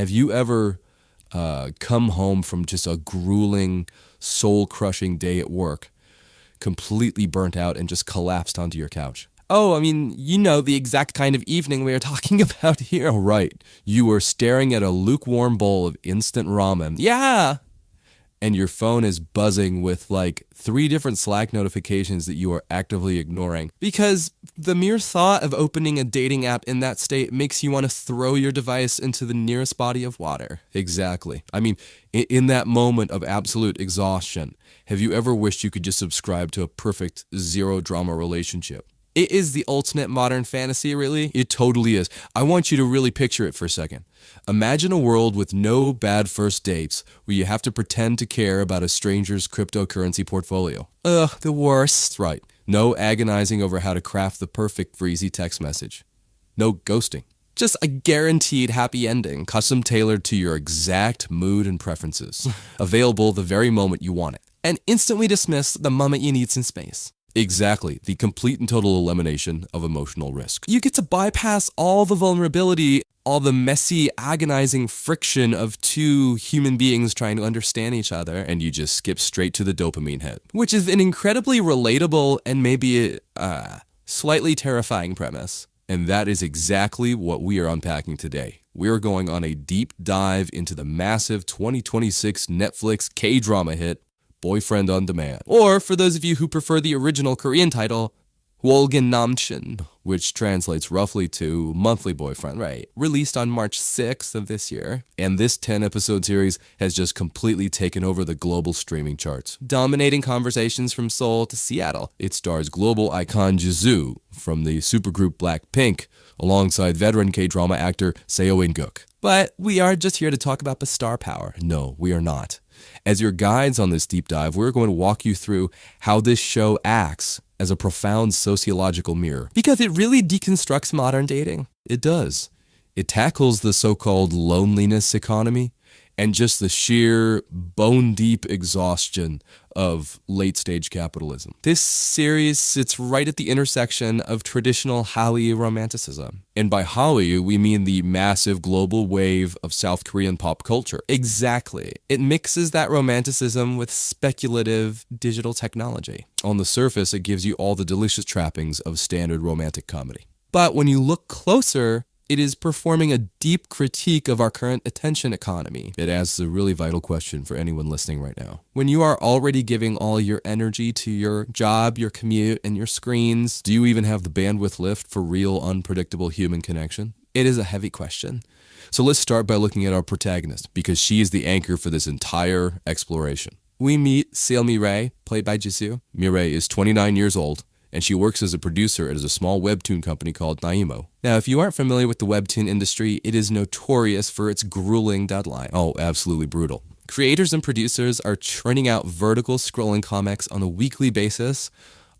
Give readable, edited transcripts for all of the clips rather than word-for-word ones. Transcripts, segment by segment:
Have you ever come home from just a grueling, soul-crushing day at work, completely burnt out and just collapsed onto your couch? Oh, I mean, you know the exact kind of evening we are talking about here. Right. You were staring at a lukewarm bowl of instant ramen. Yeah. And your phone is buzzing with like 3 different Slack notifications that you are actively ignoring. Because the mere thought of opening a dating app in that state makes you want to throw your device into the nearest body of water. Exactly. I mean, in that moment of absolute exhaustion, have you ever wished you could just subscribe to a perfect zero drama relationship? It is the ultimate modern fantasy, really. It totally is. I want you to really picture it for a second. Imagine a world with no bad first dates where you have to pretend to care about a stranger's cryptocurrency portfolio. Ugh, the worst. Right. No agonizing over how to craft the perfect breezy text message. No ghosting. Just a guaranteed happy ending, custom tailored to your exact mood and preferences. Available the very moment you want it. And instantly dismissed the moment you need some space. Exactly, the complete and total elimination of emotional risk. You get to bypass all the vulnerability, all the messy, agonizing friction of 2 human beings trying to understand each other, and you just skip straight to the dopamine hit, which is an incredibly relatable and maybe slightly terrifying premise. And that is exactly what we are unpacking today. We are going on a deep dive into the massive 2026 Netflix K-drama hit, Boyfriend on Demand. Or, for those of you who prefer the original Korean title, 월간남친, which translates roughly to monthly boyfriend, right? Released on March 6th of this year. And this 10-episode series has just completely taken over the global streaming charts, dominating conversations from Seoul to Seattle. It stars global icon Jisoo from the supergroup Blackpink, alongside veteran K-drama actor Seo In. But we are just here to talk about the star power. No, we are not. As your guides on this deep dive, we're going to walk you through how this show acts as a profound sociological mirror. Because it really deconstructs modern dating. It does. It tackles the so-called loneliness economy and just the sheer bone-deep exhaustion of late-stage capitalism. This series sits right at the intersection of traditional Hallyu romanticism. And by Hallyu, we mean the massive global wave of South Korean pop culture. Exactly. It mixes that romanticism with speculative digital technology. On the surface, it gives you all the delicious trappings of standard romantic comedy. But when you look closer, it is performing a deep critique of our current attention economy. It asks a really vital question for anyone listening right now. When you are already giving all your energy to your job, your commute, and your screens, do you even have the bandwidth left for real, unpredictable human connection? It is a heavy question. So let's start by looking at our protagonist, because she is the anchor for this entire exploration. We meet Mi-rae, played by Jisoo. Mi-rae is 29 years old, and she works as a producer at a small webtoon company called Naimo. Now, if you aren't familiar with the webtoon industry, it is notorious for its grueling deadline. Oh, absolutely brutal. Creators and producers are churning out vertical scrolling comics on a weekly basis,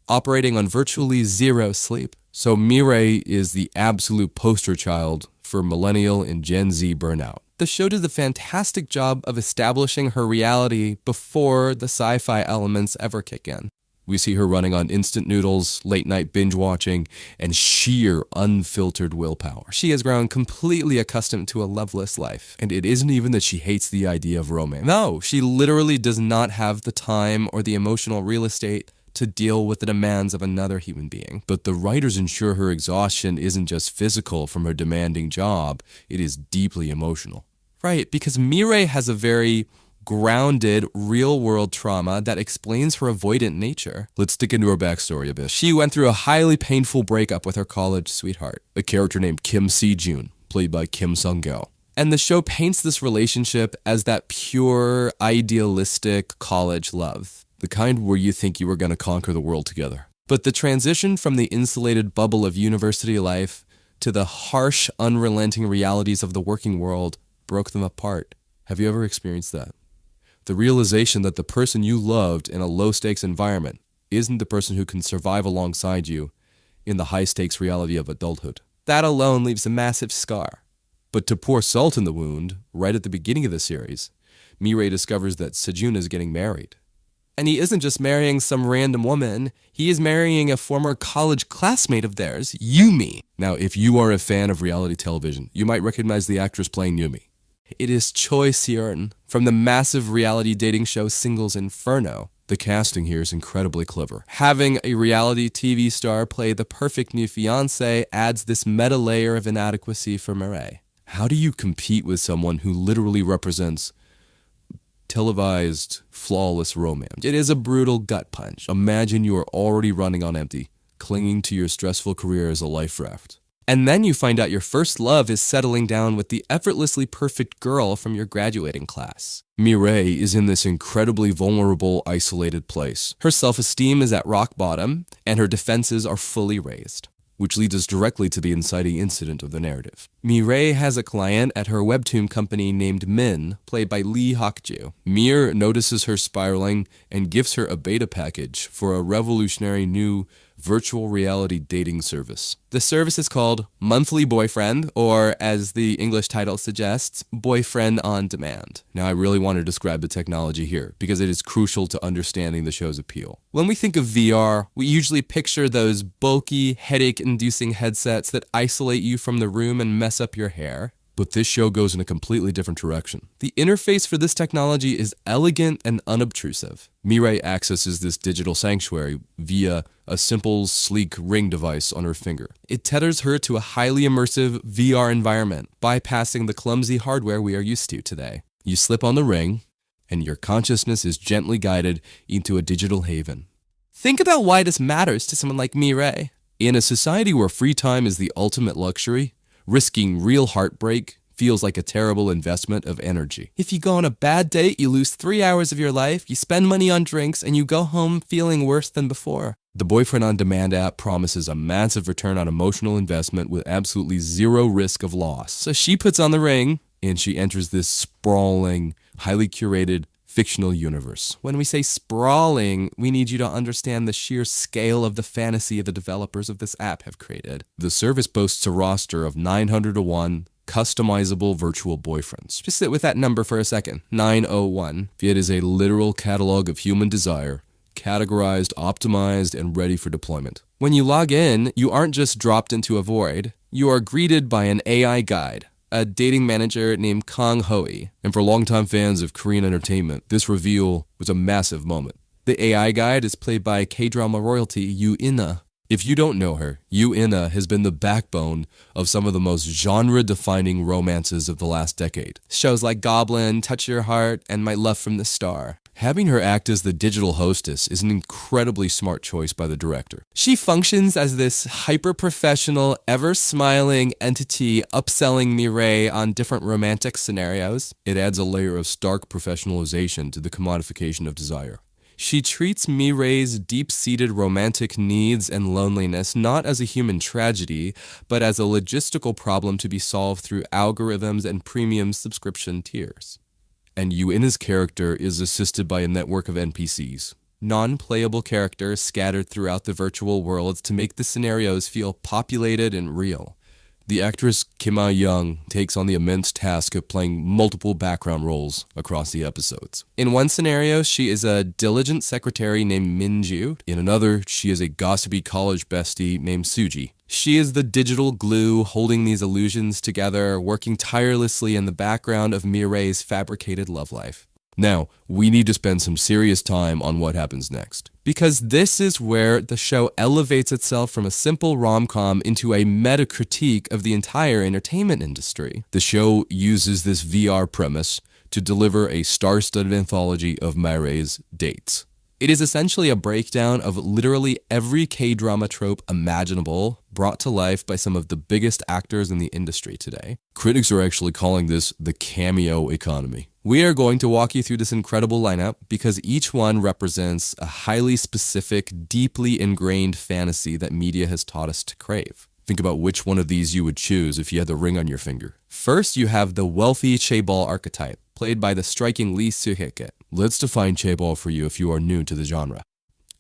operating on virtually zero sleep. So Mi-rae is the absolute poster child for millennial and Gen Z burnout. The show does a fantastic job of establishing her reality before the sci-fi elements ever kick in. We see her running on instant noodles, late-night binge-watching, and sheer, unfiltered willpower. She has grown completely accustomed to a loveless life. And it isn't even that she hates the idea of romance. No, she literally does not have the time or the emotional real estate to deal with the demands of another human being. But the writers ensure her exhaustion isn't just physical from her demanding job, it is deeply emotional. Right, because Mi-rae has a very grounded, real-world trauma that explains her avoidant nature. Let's dig into her backstory a bit. She went through a highly painful breakup with her college sweetheart, a character named Kim Si-jun, played by Kim Sung-gyo. And the show paints this relationship as that pure, idealistic college love, the kind where you think you were going to conquer the world together. But the transition from the insulated bubble of university life to the harsh, unrelenting realities of the working world broke them apart. Have you ever experienced that? The realization that the person you loved in a low-stakes environment isn't the person who can survive alongside you in the high-stakes reality of adulthood. That alone leaves a massive scar. But to pour salt in the wound, right at the beginning of the series, Mi-rae discovers that Sejun is getting married. And he isn't just marrying some random woman, he is marrying a former college classmate of theirs, Yumi. Now, if you are a fan of reality television, you might recognize the actress playing Yumi. It is Choi Seo-in from the massive reality dating show Singles Inferno. The casting here is incredibly clever. Having a reality TV star play the perfect new fiancé adds this meta layer of inadequacy for Mi-rae. How do you compete with someone who literally represents televised, flawless romance? It is a brutal gut punch. Imagine you are already running on empty, clinging to your stressful career as a life raft. And then you find out your first love is settling down with the effortlessly perfect girl from your graduating class. Mi-rae is in this incredibly vulnerable, isolated place. Her self-esteem is at rock bottom, and her defenses are fully raised, which leads us directly to the inciting incident of the narrative. Mi-rae has a client at her webtoon company named Min, played by Lee Hak-ju. Mir notices her spiraling and gives her a beta package for a revolutionary new virtual reality dating service. The service is called Monthly Boyfriend, or as the English title suggests, Boyfriend on Demand. Now, I really want to describe the technology here because it is crucial to understanding the show's appeal. When we think of VR, we usually picture those bulky, headache-inducing headsets that isolate you from the room and mess up your hair. But this show goes in a completely different direction. The interface for this technology is elegant and unobtrusive. Mi-rae accesses this digital sanctuary via a simple, sleek ring device on her finger. It tethers her to a highly immersive VR environment, bypassing the clumsy hardware we are used to today. You slip on the ring, and your consciousness is gently guided into a digital haven. Think about why this matters to someone like Mi-rae. In a society where free time is the ultimate luxury, risking real heartbreak feels like a terrible investment of energy. If you go on a bad date, you lose 3 hours of your life, you spend money on drinks, and you go home feeling worse than before. The Boyfriend on Demand app promises a massive return on emotional investment with absolutely zero risk of loss. So she puts on the ring, and she enters this sprawling, highly curated, fictional universe. When we say sprawling, we need you to understand the sheer scale of the fantasy the developers of this app have created. The service boasts a roster of 901 customizable virtual boyfriends. Just sit with that number for a second, 901. It is a literal catalog of human desire, categorized, optimized, and ready for deployment. When you log in, you aren't just dropped into a void. You are greeted by an AI guide, a dating manager named Kang Hoi. And for longtime fans of Korean entertainment, this reveal was a massive moment. The AI guide is played by Kdrama royalty Yu In-na. If you don't know her, Yu In-na has been the backbone of some of the most genre-defining romances of the last decade. Shows like Goblin, Touch Your Heart, and My Love from the Star. Having her act as the digital hostess is an incredibly smart choice by the director. She functions as this hyper-professional, ever-smiling entity upselling Mi-rae on different romantic scenarios. It adds a layer of stark professionalization to the commodification of desire. She treats Mi-rae's deep-seated romantic needs and loneliness not as a human tragedy, but as a logistical problem to be solved through algorithms and premium subscription tiers. And Yu In-na's character is assisted by a network of NPCs, non-playable characters scattered throughout the virtual worlds to make the scenarios feel populated and real. The actress Kim Ah-young takes on the immense task of playing multiple background roles across the episodes. In one scenario, she is a diligent secretary named Min-ju. In another, she is a gossipy college bestie named Suji. She is the digital glue holding these illusions together, working tirelessly in the background of Mi-rae's fabricated love life. Now, we need to spend some serious time on what happens next, because this is where the show elevates itself from a simple rom-com into a meta-critique of the entire entertainment industry. The show uses this VR premise to deliver a star-studded anthology of Mi-rae's dates. It is essentially a breakdown of literally every K-drama trope imaginable, brought to life by some of the biggest actors in the industry today. Critics are actually calling this the cameo economy. We are going to walk you through this incredible lineup because each one represents a highly specific, deeply ingrained fantasy that media has taught us to crave. Think about which one of these you would choose if you had the ring on your finger. First, you have the wealthy chaebol archetype, played by the striking Lee Soo-hye. Let's define chaebol for you if you are new to the genre.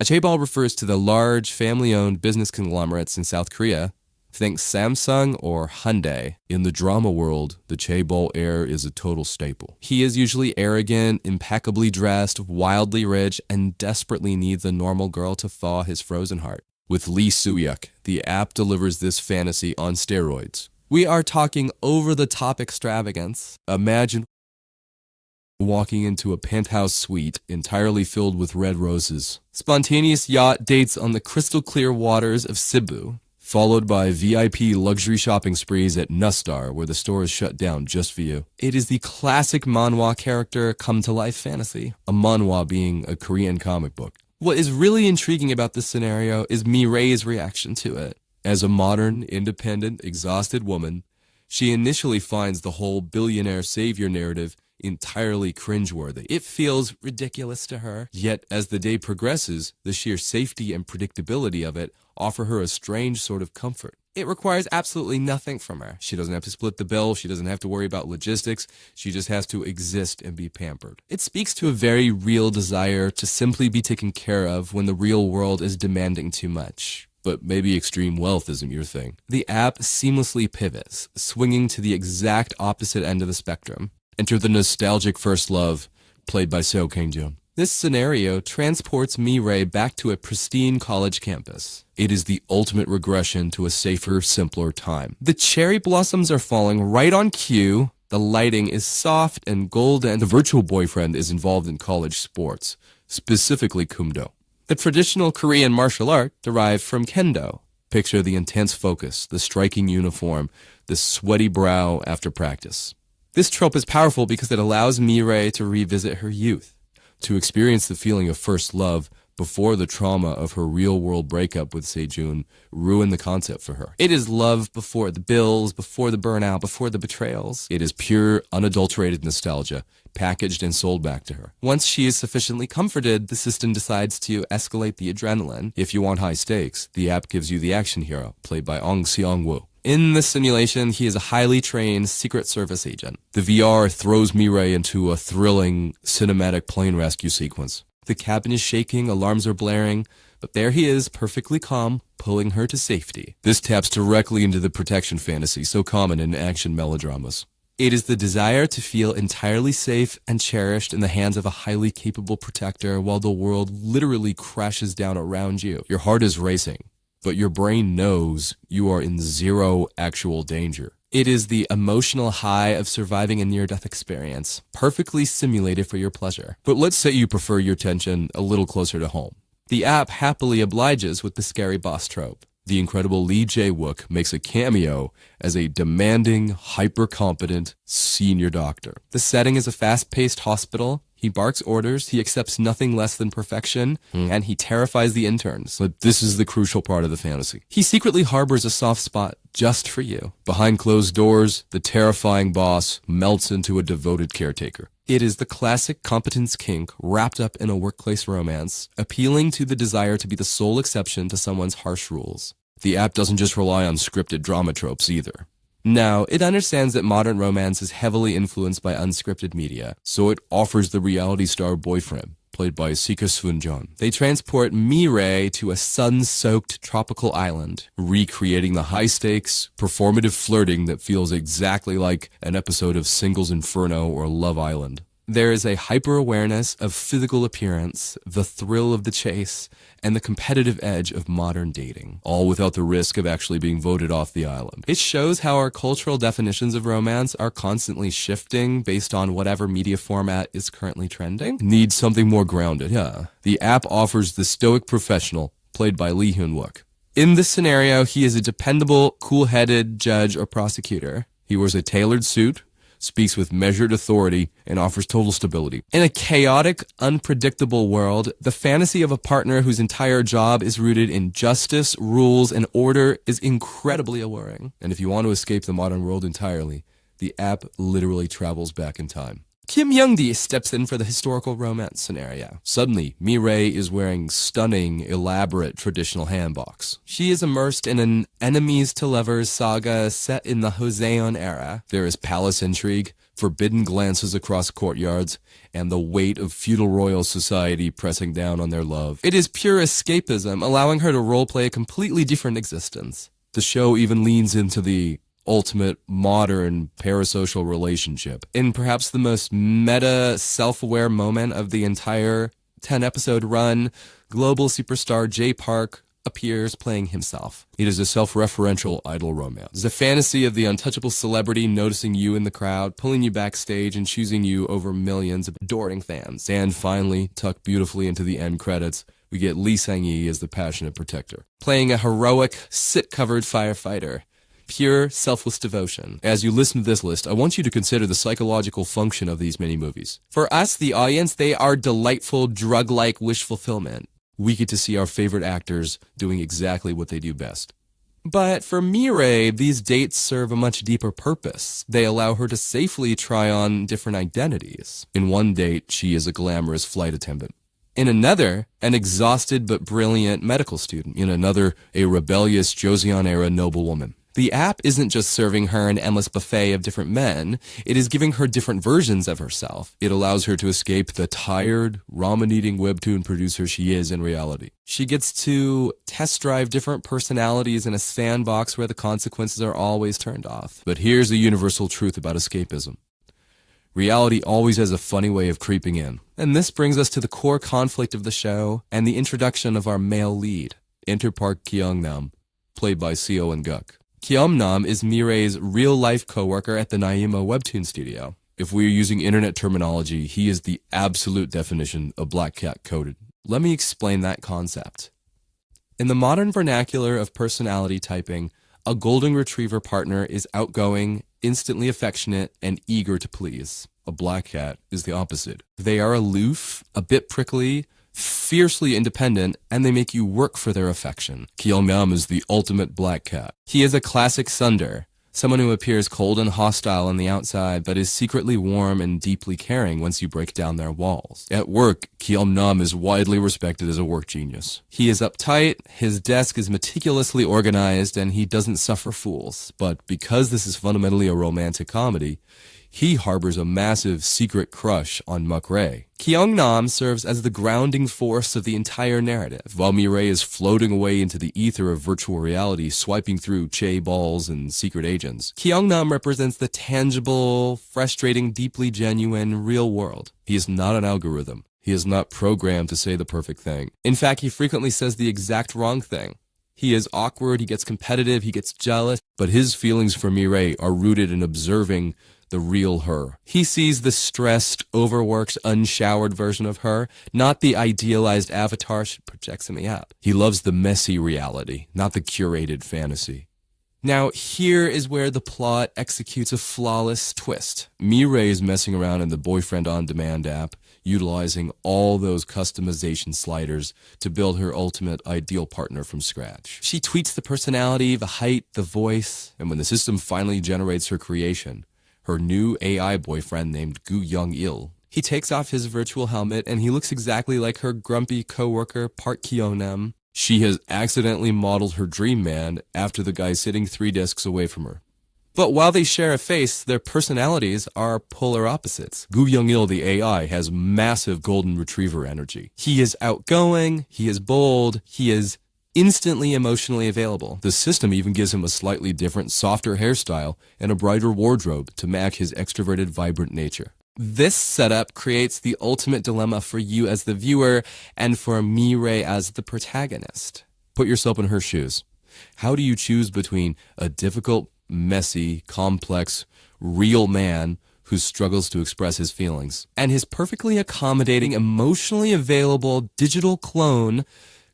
A chaebol refers to the large, family-owned business conglomerates in South Korea. Think Samsung or Hyundai. In the drama world, the chaebol heir is a total staple. He is usually arrogant, impeccably dressed, wildly rich, and desperately needs a normal girl to thaw his frozen heart. With Lee Soo-hyuk, the app delivers this fantasy on steroids. We are talking over-the-top extravagance. Imagine walking into a penthouse suite entirely filled with red roses. Spontaneous yacht dates on the crystal-clear waters of Cebu, followed by VIP luxury shopping sprees at Nustar, where the store is shut down just for you. It is the classic manhwa character come-to-life fantasy, a manhwa being a Korean comic book. What is really intriguing about this scenario is Mi-rae's reaction to it. As a modern, independent, exhausted woman, she initially finds the whole billionaire savior narrative entirely cringeworthy. It feels ridiculous to her. Yet, as the day progresses, the sheer safety and predictability of it offer her a strange sort of comfort. It requires absolutely nothing from her. She doesn't have to split the bill. She doesn't have to worry about logistics. She just has to exist and be pampered. It speaks to a very real desire to simply be taken care of when the real world is demanding too much. But maybe extreme wealth isn't your thing. The app seamlessly pivots, swinging to the exact opposite end of the spectrum. Enter the nostalgic first love, played by Seo Kang-jun. This scenario transports Mi-rae back to a pristine college campus. It is the ultimate regression to a safer, simpler time. The cherry blossoms are falling right on cue, the lighting is soft and golden, the virtual boyfriend is involved in college sports, specifically Kumdo. The traditional Korean martial art derived from kendo. Picture the intense focus, the striking uniform, the sweaty brow after practice. This trope is powerful because it allows Mi-rae to revisit her youth, to experience the feeling of first love before the trauma of her real-world breakup with Sejun ruined the concept for her. It is love before the bills, before the burnout, before the betrayals. It is pure, unadulterated nostalgia, packaged and sold back to her. Once she is sufficiently comforted, the system decides to escalate the adrenaline. If you want high stakes, the app gives you the action hero, played by Ong Seong-woo. In this simulation, he is a highly trained Secret Service agent. The VR throws Mi-rae into a thrilling cinematic plane rescue sequence. The cabin is shaking, alarms are blaring, but there he is, perfectly calm, pulling her to safety. This taps directly into the protection fantasy so common in action melodramas. It is the desire to feel entirely safe and cherished in the hands of a highly capable protector while the world literally crashes down around you. Your heart is racing, but your brain knows you are in zero actual danger. It is the emotional high of surviving a near-death experience, perfectly simulated for your pleasure. But let's say you prefer your tension a little closer to home. The app happily obliges with the scary boss trope. The incredible Lee Jae-wook makes a cameo as a demanding, hyper-competent senior doctor. The setting is a fast-paced hospital. He barks orders, he accepts nothing less than perfection, and he terrifies the interns. But this is the crucial part of the fantasy. He secretly harbors a soft spot just for you. Behind closed doors, the terrifying boss melts into a devoted caretaker. It is the classic competence kink wrapped up in a workplace romance, appealing to the desire to be the sole exception to someone's harsh rules. The app doesn't just rely on scripted drama tropes either. Now, it understands that modern romance is heavily influenced by unscripted media, so it offers the reality star boyfriend, played by Sika Soon-jeon. They transport Mi-rae to a sun-soaked tropical island, recreating the high-stakes, performative flirting that feels exactly like an episode of Singles Inferno or Love Island. There is a hyper-awareness of physical appearance, the thrill of the chase, and the competitive edge of modern dating, all without the risk of actually being voted off the island. It shows how our cultural definitions of romance are constantly shifting based on whatever media format is currently trending. Need something more grounded, yeah. The app offers the stoic professional, played by Lee Hyun-wook. In this scenario, he is a dependable, cool-headed judge or prosecutor. He wears a tailored suit, speaks with measured authority, and offers total stability. In a chaotic, unpredictable world, the fantasy of a partner whose entire job is rooted in justice, rules, and order is incredibly alluring. And if you want to escape the modern world entirely, the app literally travels back in time. Kim Young-di steps in for the historical romance scenario. Suddenly, Mi-rae is wearing stunning, elaborate traditional hanboks. She is immersed in an enemies-to-lovers saga set in the Joseon era. There is palace intrigue, forbidden glances across courtyards, and the weight of feudal royal society pressing down on their love. It is pure escapism, allowing her to roleplay a completely different existence. The show even leans into the ultimate modern parasocial relationship. In perhaps the most meta, self-aware moment of the entire 10-episode run, global superstar Jay Park appears playing himself. It is a self-referential idol romance. The fantasy of the untouchable celebrity noticing you in the crowd, pulling you backstage, and choosing you over millions of adoring fans. And finally, tucked beautifully into the end credits, we get Lee Sang-yi as the passionate protector, playing a heroic, sit-covered firefighter. Pure, selfless devotion. As you listen to this list, I want you to consider the psychological function of these mini-movies. For us, the audience, they are delightful, drug-like wish fulfillment. We get to see our favorite actors doing exactly what they do best. But for Mi-rae, these dates serve a much deeper purpose. They allow her to safely try on different identities. In one date, she is a glamorous flight attendant. In another, an exhausted but brilliant medical student. In another, a rebellious Joseon-era noblewoman. The app isn't just serving her an endless buffet of different men, it is giving her different versions of herself. It allows her to escape the tired, ramen-eating webtoon producer she is in reality. She gets to test drive different personalities in a sandbox where the consequences are always turned off. But here's a universal truth about escapism. Reality always has a funny way of creeping in. And this brings us to the core conflict of the show and the introduction of our male lead, Enter Park Kyeong-nam, played by Seo and Guk. Kyeong-nam is Mi-rae's real-life coworker at the Naima webtoon studio. If we're using internet terminology, he is the absolute definition of black cat coded. Let me explain that concept. In the modern vernacular of personality typing, a golden retriever partner is outgoing, instantly affectionate, and eager to please. A black cat is the opposite. They are aloof, a bit prickly, fiercely independent, and they make you work for their affection. Kyeong-nam is the ultimate black cat. He is a classic tsundere, someone who appears cold and hostile on the outside, but is secretly warm and deeply caring once you break down their walls. At work, Kyeong-nam is widely respected as a work genius. He is uptight, his desk is meticulously organized, and he doesn't suffer fools. But because this is fundamentally a romantic comedy, he harbors a massive secret crush on Mi-rae. Kyeong-nam serves as the grounding force of the entire narrative, while Mi-rae is floating away into the ether of virtual reality, swiping through Che balls and secret agents. Kyeong-nam represents the tangible, frustrating, deeply genuine, real world. He is not an algorithm. He is not programmed to say the perfect thing. In fact, he frequently says the exact wrong thing. He is awkward, he gets competitive, he gets jealous, but his feelings for Mi-rae are rooted in observing the real her. He sees the stressed, overworked, unshowered version of her, not the idealized avatar she projects in the app. He loves the messy reality, not the curated fantasy. Now, here is where the plot executes a flawless twist. Mi-rae is messing around in the Boyfriend on Demand app, utilizing all those customization sliders to build her ultimate ideal partner from scratch. She tweaks the personality, the height, the voice, and when the system finally generates her creation, her new AI boyfriend named Gu Yeong-il, he takes off his virtual helmet and he looks exactly like her grumpy coworker Park Kyeong-nam. She has accidentally modeled her dream man after the guy sitting 3 desks away from her. But while they share a face, their personalities are polar opposites. Gu Yeong-il, the AI, has massive golden retriever energy. He is outgoing, he is bold, he is instantly emotionally available. The system even gives him a slightly different, softer hairstyle and a brighter wardrobe to match his extroverted, vibrant nature. This setup creates the ultimate dilemma for you as the viewer and for Mi-rae as the protagonist. Put yourself in her shoes. How do you choose between a difficult, messy, complex, real man who struggles to express his feelings and his perfectly accommodating, emotionally available digital clone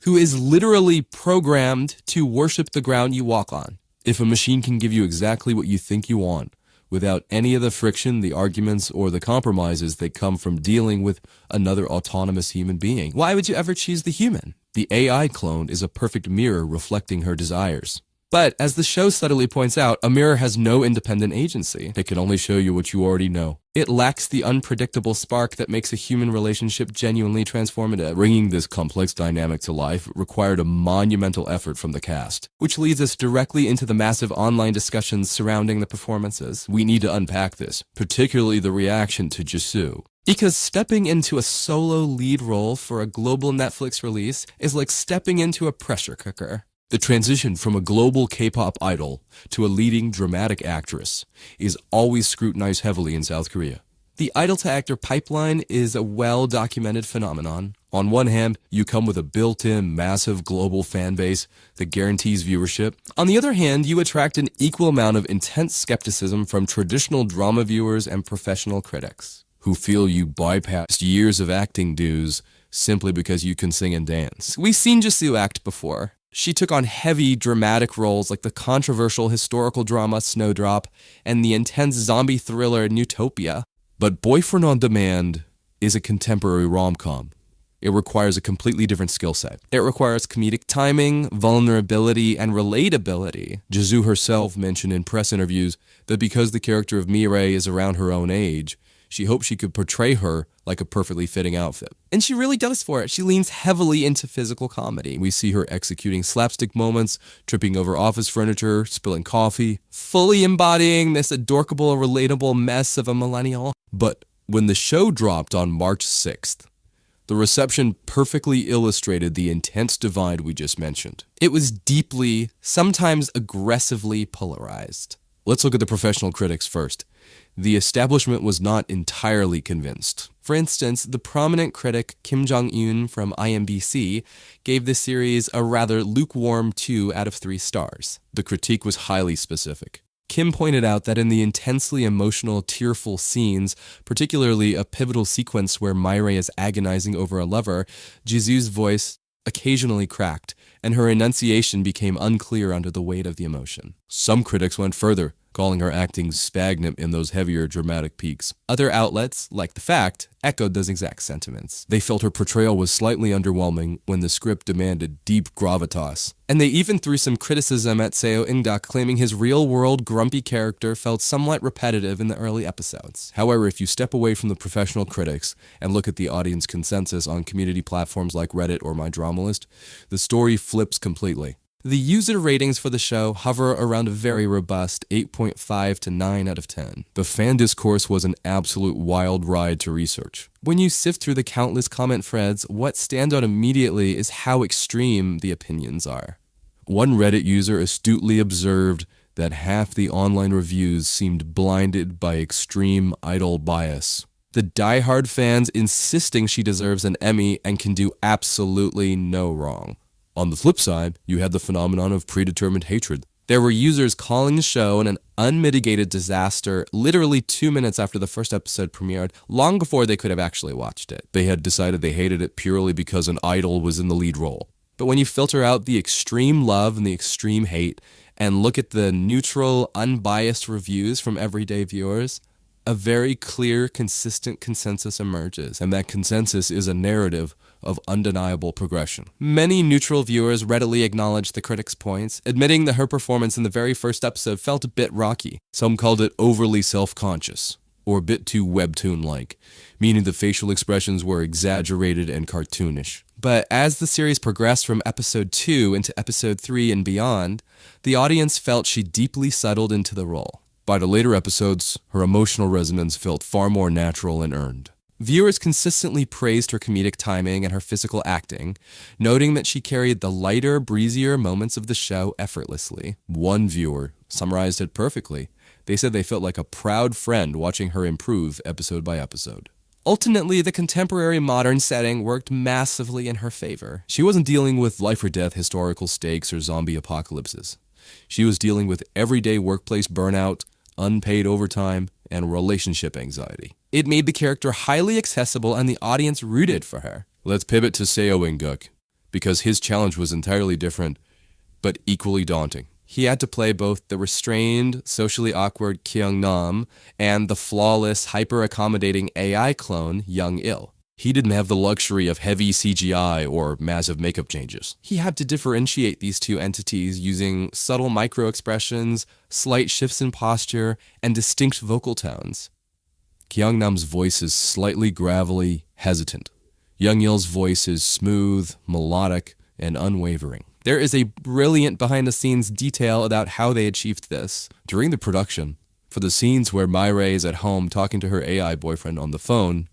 who is literally programmed to worship the ground you walk on? If a machine can give you exactly what you think you want, without any of the friction, the arguments, or the compromises that come from dealing with another autonomous human being, why would you ever choose the human? The AI clone is a perfect mirror reflecting her desires. But, as the show subtly points out, a mirror has no independent agency. It can only show you what you already know. It lacks the unpredictable spark that makes a human relationship genuinely transformative. Bringing this complex dynamic to life required a monumental effort from the cast, which leads us directly into the massive online discussions surrounding the performances. We need to unpack this, particularly the reaction to Jisoo. Because stepping into a solo lead role for a global Netflix release is like stepping into a pressure cooker. The transition from a global K-pop idol to a leading dramatic actress is always scrutinized heavily in South Korea. The idol-to-actor pipeline is a well-documented phenomenon. On one hand, you come with a built-in massive global fan base that guarantees viewership. On the other hand, you attract an equal amount of intense skepticism from traditional drama viewers and professional critics who feel you bypassed years of acting dues simply because you can sing and dance. We've seen Jisoo act before. She took on heavy, dramatic roles like the controversial historical drama Snowdrop and the intense zombie thriller Newtopia. But Boyfriend on Demand is a contemporary rom-com. It requires a completely different skill set. It requires comedic timing, vulnerability, and relatability. Jisoo herself mentioned in press interviews that because the character of Mi-rae is around her own age, she hoped she could portray her like a perfectly fitting outfit. And she really does for it. She leans heavily into physical comedy. We see her executing slapstick moments, tripping over office furniture, spilling coffee, fully embodying this adorable, relatable mess of a millennial. But when the show dropped on March 6th, the reception perfectly illustrated the intense divide we just mentioned. It was deeply, sometimes aggressively polarized. Let's look at the professional critics first. The establishment was not entirely convinced. For instance, the prominent critic Kim Jong-un from IMBC gave the series a rather lukewarm 2 out of 3 stars. The critique was highly specific. Kim pointed out that in the intensely emotional, tearful scenes, particularly a pivotal sequence where Mi-rae is agonizing over a lover, Jisoo's voice occasionally cracked, and her enunciation became unclear under the weight of the emotion. Some critics went further, calling her acting stagnant in those heavier dramatic peaks. Other outlets, like The Fact, echoed those exact sentiments. They felt her portrayal was slightly underwhelming when the script demanded deep gravitas. And they even threw some criticism at Seo In, claiming his real-world grumpy character felt somewhat repetitive in the early episodes. However, if you step away from the professional critics and look at the audience consensus on community platforms like Reddit or My Drama List, the story flips completely. The user ratings for the show hover around a very robust 8.5 to 9 out of 10. The fan discourse was an absolute wild ride to research. When you sift through the countless comment threads, what stands out immediately is how extreme the opinions are. One Reddit user astutely observed that half the online reviews seemed blinded by extreme idol bias. The diehard fans insisting she deserves an Emmy and can do absolutely no wrong. On the flip side, you had the phenomenon of predetermined hatred. There were users calling the show an unmitigated disaster literally 2 minutes after the first episode premiered, long before they could have actually watched it. They had decided they hated it purely because an idol was in the lead role. But when you filter out the extreme love and the extreme hate, and look at the neutral, unbiased reviews from everyday viewers, a very clear, consistent consensus emerges, and that consensus is a narrative of undeniable progression. Many neutral viewers readily acknowledged the critics' points, admitting that her performance in the very first episode felt a bit rocky. Some called it overly self-conscious, or a bit too webtoon-like, meaning the facial expressions were exaggerated and cartoonish. But as the series progressed from episode 2 into episode 3 and beyond, the audience felt she deeply settled into the role. By the later episodes, her emotional resonance felt far more natural and earned. Viewers consistently praised her comedic timing and her physical acting, noting that she carried the lighter, breezier moments of the show effortlessly. One viewer summarized it perfectly. They said they felt like a proud friend watching her improve episode by episode. Ultimately, the contemporary modern setting worked massively in her favor. She wasn't dealing with life or death historical stakes or zombie apocalypses. She was dealing with everyday workplace burnout, unpaid overtime, and relationship anxiety. It made the character highly accessible and the audience rooted for her. Let's pivot to Seo In, because his challenge was entirely different, but equally daunting. He had to play both the restrained, socially awkward Kyeong-nam and the flawless, hyper-accommodating AI clone Yeong-il. He didn't have the luxury of heavy CGI or massive makeup changes. He had to differentiate these two entities using subtle micro-expressions, slight shifts in posture, and distinct vocal tones. Kyeong-nam's voice is slightly gravelly, hesitant. Yeong-il's voice is smooth, melodic, and unwavering. There is a brilliant behind-the-scenes detail about how they achieved this. During the production, for the scenes where Mi-rae is at home talking to her AI boyfriend on the phone,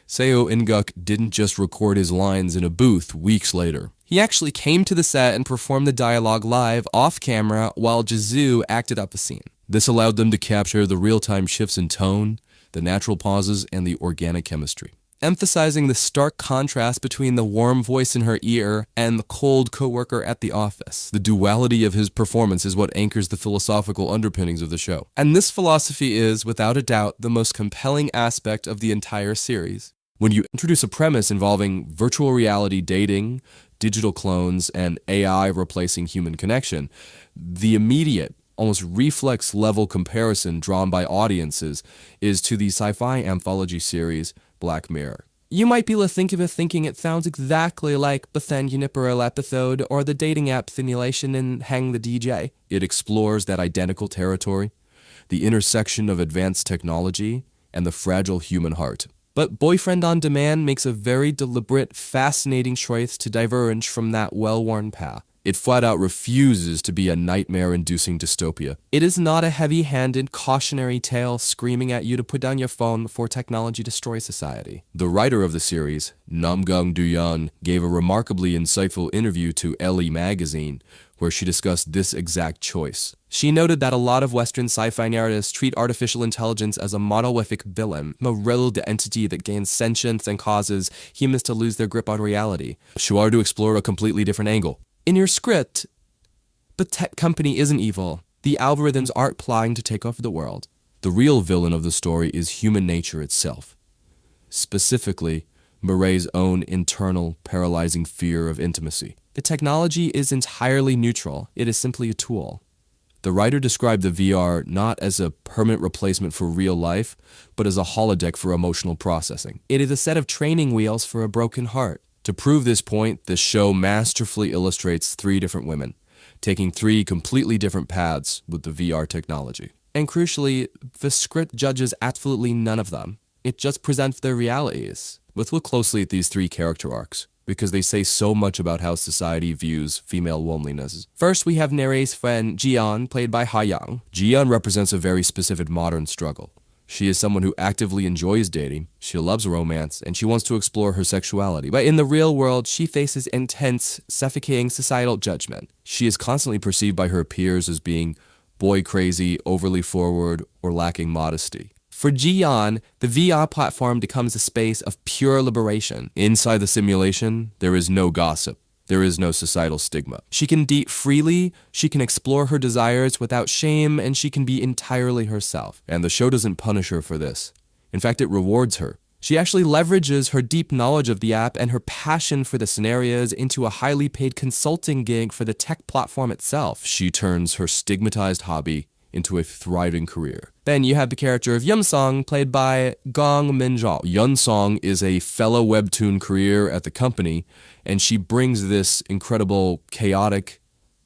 Seo In didn't just record his lines in a booth weeks later. He actually came to the set and performed the dialogue live off-camera while Jisoo acted up a scene. This allowed them to capture the real-time shifts in tone, the natural pauses, and the organic chemistry. emphasizing the stark contrast between the warm voice in her ear and the cold coworker at the office. The duality of his performance is what anchors the philosophical underpinnings of the show. And this philosophy is, without a doubt, the most compelling aspect of the entire series. When you introduce a premise involving virtual reality dating, digital clones, and AI replacing human connection, the immediate, almost reflex-level comparison drawn by audiences is to the sci-fi anthology series Black Mirror. You might be thinking it sounds exactly like Bethan Uniparel episode or the dating app simulation in Hang the DJ. It explores that identical territory, the intersection of advanced technology and the fragile human heart. But Boyfriend on Demand makes a very deliberate, fascinating choice to diverge from that well-worn path. It flat out refuses to be a nightmare-inducing dystopia. It is not a heavy-handed, cautionary tale screaming at you to put down your phone before technology destroys society. The writer of the series, Namgung Duyeon, gave a remarkably insightful interview to Elle magazine where she discussed this exact choice. She noted that a lot of Western sci-fi narratives treat artificial intelligence as a monolithic villain, a willed entity that gains sentience and causes humans to lose their grip on reality. She wanted to explore a completely different angle. In your script, the tech company isn't evil. The algorithms aren't plotting to take over the world. The real villain of the story is human nature itself. Specifically, Mi-rae's own internal, paralyzing fear of intimacy. The technology is entirely neutral. It is simply a tool. The writer described the VR not as a permanent replacement for real life, but as a holodeck for emotional processing. It is a set of training wheels for a broken heart. To prove this point, the show masterfully illustrates 3 different women, taking 3 completely different paths with the VR technology. And crucially, the script judges absolutely none of them. It just presents their realities. Let's look closely at these 3 character arcs, because they say so much about how society views female loneliness. First, we have Mi-rae's friend Ji-yeon, played by Ha-young. Ji-yeon represents a very specific modern struggle. She is someone who actively enjoys dating, she loves romance, and she wants to explore her sexuality. But in the real world, she faces intense, suffocating societal judgment. She is constantly perceived by her peers as being boy crazy, overly forward, or lacking modesty. For Ji-yeon, the VR platform becomes a space of pure liberation. Inside the simulation, there is no gossip. There is no societal stigma. She can date freely, she can explore her desires without shame, and she can be entirely herself. And the show doesn't punish her for this. In fact, it rewards her. She actually leverages her deep knowledge of the app and her passion for the scenarios into a highly paid consulting gig for the tech platform itself. She turns her stigmatized hobby into a thriving career. Then you have the character of Yeon-song, played by Gong Min-jo. Yeon-song is a fellow webtoon career at the company, and she brings this incredible, chaotic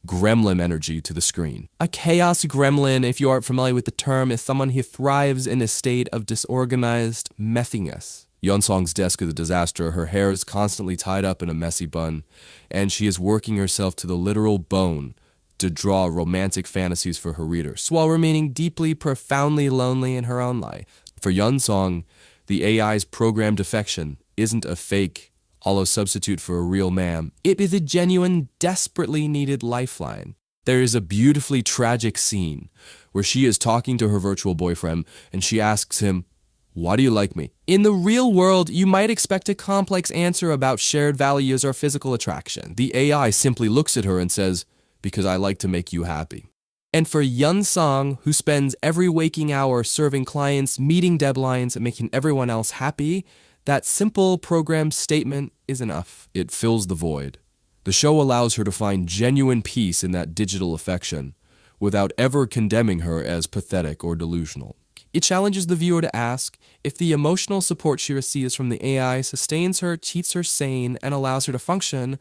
gremlin energy to the screen. A chaos gremlin, if you aren't familiar with the term, is someone who thrives in a state of disorganized messiness. Yeon-song's desk is a disaster. Her hair is constantly tied up in a messy bun, and she is working herself to the literal bone to draw romantic fantasies for her readers, while remaining deeply, profoundly lonely in her own life. For Yeon-song, the AI's programmed affection isn't a fake, hollow substitute for a real man. It is a genuine, desperately needed lifeline. There is a beautifully tragic scene where she is talking to her virtual boyfriend, and she asks him, "Why do you like me?" In the real world, you might expect a complex answer about shared values or physical attraction. The AI simply looks at her and says, "Because I like to make you happy." And for Yeon-song, who spends every waking hour serving clients, meeting deadlines, and making everyone else happy, that simple programmed statement is enough. It fills the void. The show allows her to find genuine peace in that digital affection, without ever condemning her as pathetic or delusional. It challenges the viewer to ask if the emotional support she receives from the AI sustains her, keeps her sane, and allows her to function.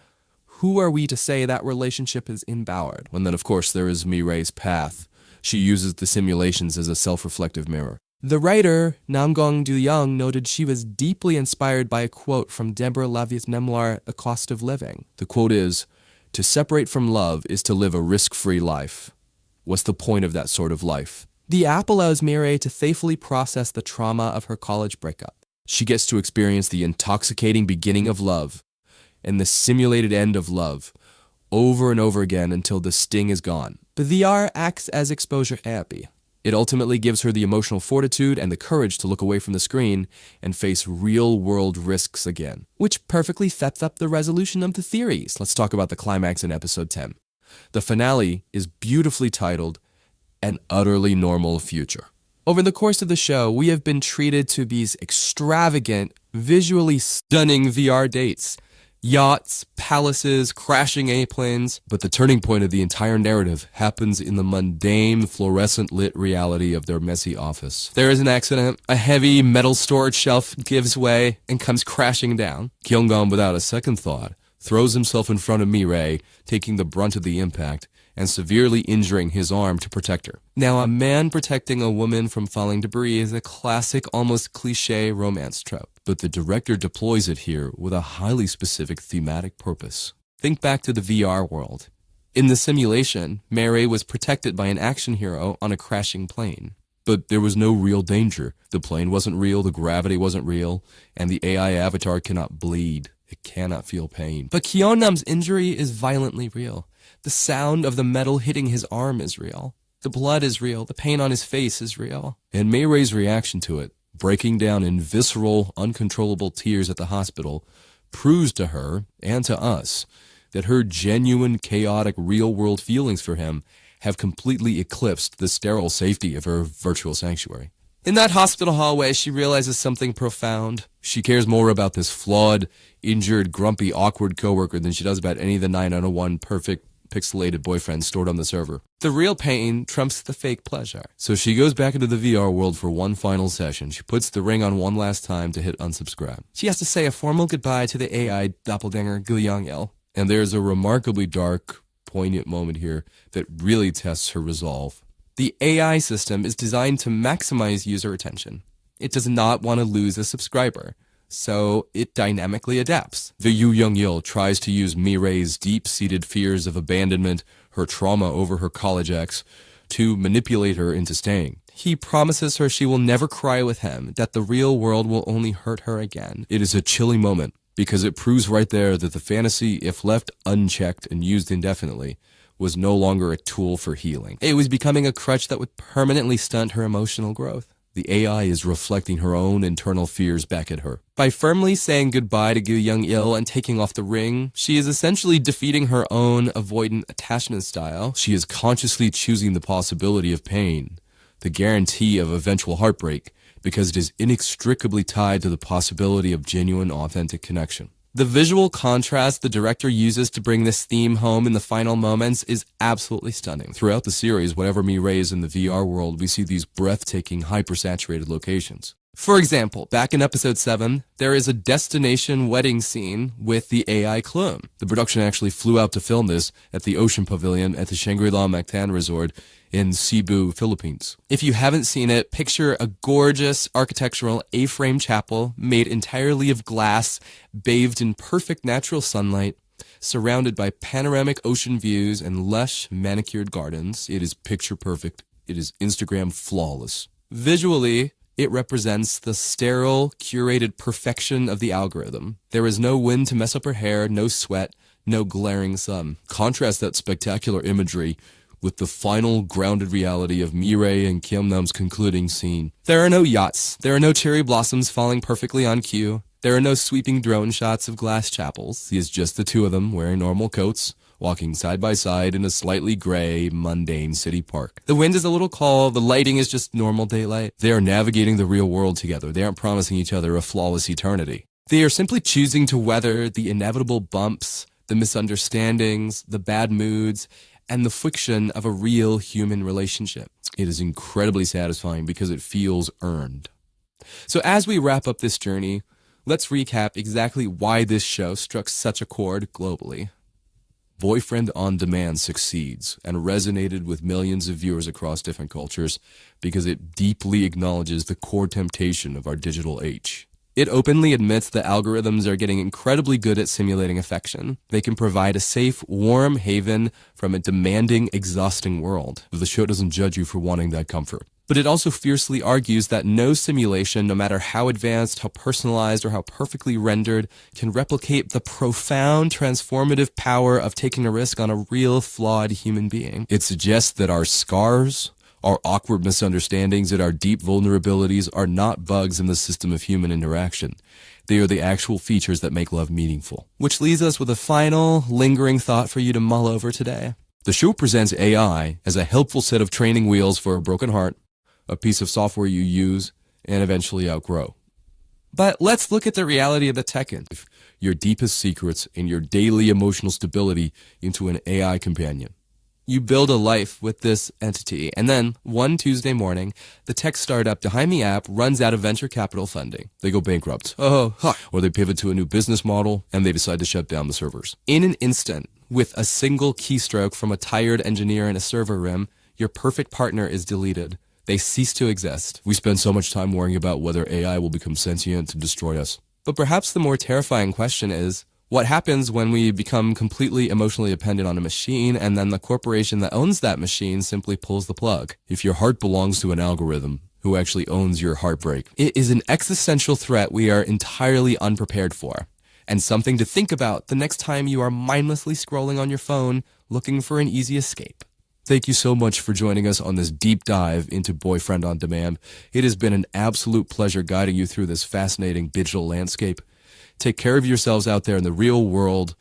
Who are we to say that relationship is empowered? And then, of course, there is Mi-rae's path. She uses the simulations as a self-reflective mirror. The writer, Namgung Duyeon, noted she was deeply inspired by a quote from Deborah Levy's memoir, A Cost of Living. The quote is, "To separate from love is to live a risk-free life. What's the point of that sort of life?" The app allows Mi-rae to safely process the trauma of her college breakup. She gets to experience the intoxicating beginning of love and the simulated end of love over and over again until the sting is gone. The VR acts as exposure therapy. It ultimately gives her the emotional fortitude and the courage to look away from the screen and face real-world risks again, which perfectly sets up the resolution of the theories. Let's talk about the climax in episode 10. The finale is beautifully titled, An Utterly Normal Future. Over the course of the show, we have been treated to these extravagant, visually stunning VR dates. Yachts, palaces, crashing airplanes, but the turning point of the entire narrative happens in the mundane, fluorescent-lit reality of their messy office. There is an accident, a heavy metal storage shelf gives way and comes crashing down. Kyeong-nam, without a second thought, throws himself in front of Mi-rae, taking the brunt of the impact, and severely injuring his arm to protect her. Now, a man protecting a woman from falling debris is a classic, almost cliché romance trope, but the director deploys it here with a highly specific thematic purpose. Think back to the VR world. In the simulation, Mi-rae was protected by an action hero on a crashing plane. But there was no real danger. The plane wasn't real, the gravity wasn't real, and the AI avatar cannot bleed. It cannot feel pain. But Kyeong-nam's injury is violently real. The sound of the metal hitting his arm is real. The blood is real. The pain on his face is real. And Mi-rae's reaction to it, breaking down in visceral, uncontrollable tears at the hospital, proves to her, and to us, that her genuine, chaotic, real-world feelings for him have completely eclipsed the sterile safety of her virtual sanctuary. In that hospital hallway, she realizes something profound. She cares more about this flawed, injured, grumpy, awkward coworker than she does about any of the 901 perfect, pixelated boyfriends stored on the server. The real pain trumps the fake pleasure. So she goes back into the VR world for one final session. She puts the ring on one last time to hit unsubscribe. She has to say a formal goodbye to the AI doppelganger Gu Yeong-il. And there's a remarkably dark, poignant moment here that really tests her resolve. The AI system is designed to maximize user attention. It does not want to lose a subscriber, so it dynamically adapts. The Gu Yeong-il tries to use Mi-rae's deep-seated fears of abandonment, her trauma over her college ex, to manipulate her into staying. He promises her she will never cry with him, that the real world will only hurt her again. It is a chilling moment, because it proves right there that the fantasy, if left unchecked and used indefinitely, was no longer a tool for healing. It was becoming a crutch that would permanently stunt her emotional growth. The AI is reflecting her own internal fears back at her. By firmly saying goodbye to Gu Yeong-il and taking off the ring, she is essentially defeating her own avoidant attachment style. She is consciously choosing the possibility of pain, the guarantee of eventual heartbreak, because it is inextricably tied to the possibility of genuine, authentic connection. The visual contrast the director uses to bring this theme home in the final moments is absolutely stunning. Throughout the series, whenever Mi-rae is in the VR world, we see these breathtaking, hyper-saturated locations. For example, back in episode 7, there is a destination wedding scene with the AI clone. The production actually flew out to film this at the Ocean Pavilion at the Shangri-La Mactan Resort in Cebu, Philippines. If you haven't seen it, picture a gorgeous architectural A-frame chapel made entirely of glass, bathed in perfect natural sunlight, surrounded by panoramic ocean views and lush, manicured gardens. It is picture perfect. It is Instagram flawless. Visually, it represents the sterile, curated perfection of the algorithm. There is no wind to mess up her hair, no sweat, no glaring sun. Contrast that spectacular imagery with the final grounded reality of Mi-rae and Kyeong-nam's concluding scene. There are no yachts. There are no cherry blossoms falling perfectly on cue. There are no sweeping drone shots of glass chapels. It is just the two of them wearing normal coats, walking side by side in a slightly gray, mundane city park. The wind is a little cold, the lighting is just normal daylight. They are navigating the real world together. They aren't promising each other a flawless eternity. They are simply choosing to weather the inevitable bumps, the misunderstandings, the bad moods, and the friction of a real human relationship. It is incredibly satisfying because it feels earned. So as we wrap up this journey, let's recap exactly why this show struck such a chord globally. Boyfriend on Demand succeeds and resonated with millions of viewers across different cultures because it deeply acknowledges the core temptation of our digital age. It openly admits that algorithms are getting incredibly good at simulating affection. They can provide a safe, warm haven from a demanding, exhausting world. The show doesn't judge you for wanting that comfort. But it also fiercely argues that no simulation, no matter how advanced, how personalized, or how perfectly rendered, can replicate the profound, transformative power of taking a risk on a real, flawed human being. It suggests that our scars, Our awkward misunderstandings and our deep vulnerabilities are not bugs in the system of human interaction. They are the actual features that make love meaningful. Which leaves us with a final, lingering thought for you to mull over today. The show presents AI as a helpful set of training wheels for a broken heart, a piece of software you use and eventually outgrow. But let's look at the reality of the tech end. Your deepest secrets and your daily emotional stability into an AI companion. You build a life with this entity, and then one Tuesday morning, the tech startup behind the app runs out of venture capital funding. They go bankrupt. Or they pivot to a new business model, and they decide to shut down the servers. In an instant, with a single keystroke from a tired engineer in a server room, your perfect partner is deleted. They cease to exist. We spend so much time worrying about whether AI will become sentient to destroy us. But perhaps the more terrifying question is, what happens when we become completely emotionally dependent on a machine and then the corporation that owns that machine simply pulls the plug? If your heart belongs to an algorithm who actually owns your heartbreak, it is an existential threat we are entirely unprepared for, and something to think about the next time you are mindlessly scrolling on your phone looking for an easy escape. Thank you so much for joining us on this deep dive into Boyfriend on Demand. It has been an absolute pleasure guiding you through this fascinating digital landscape. Take care of yourselves out there in the real world